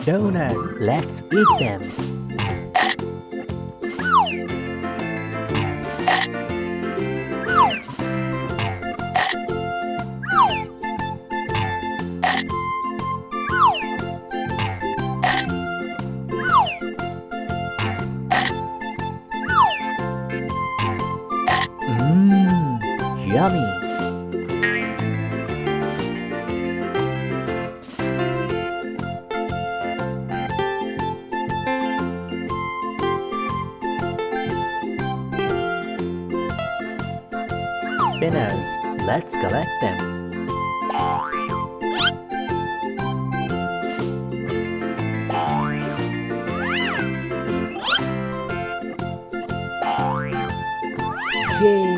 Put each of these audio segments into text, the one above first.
Donut, let's eat them. Mmm, yummy. Spinners, let's collect them. Yay!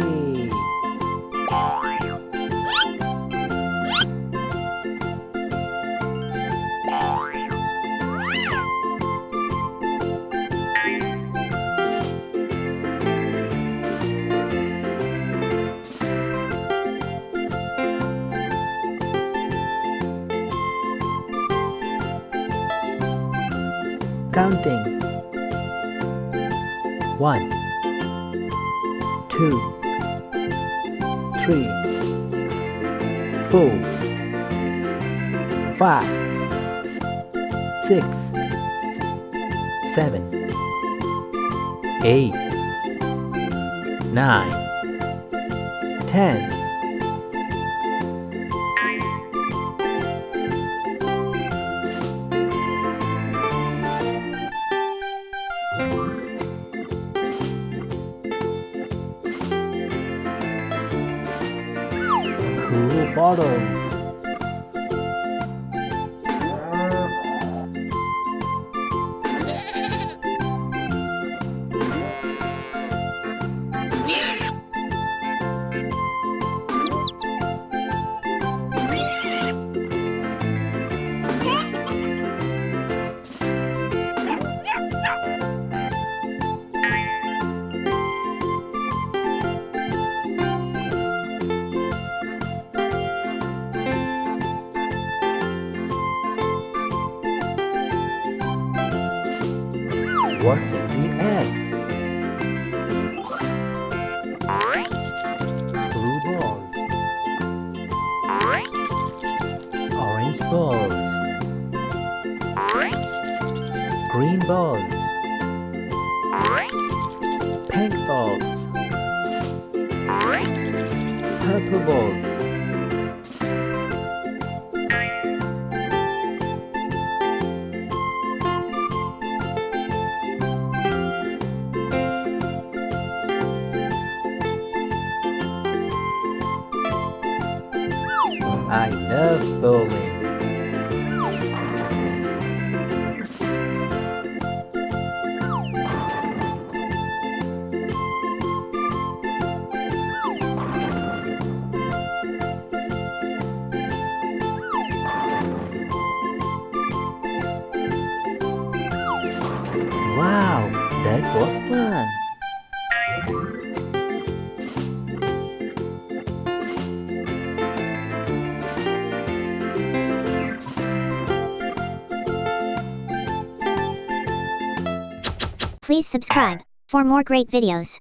Counting. 1, 2, 3, 4, 5, 6, 7, 8, 9, 10. Cool bottles. What's in the eggs? Blue balls, orange balls, green balls, pink balls, purple balls. I love bowling. Wow, that was fun. Please subscribe for more great videos.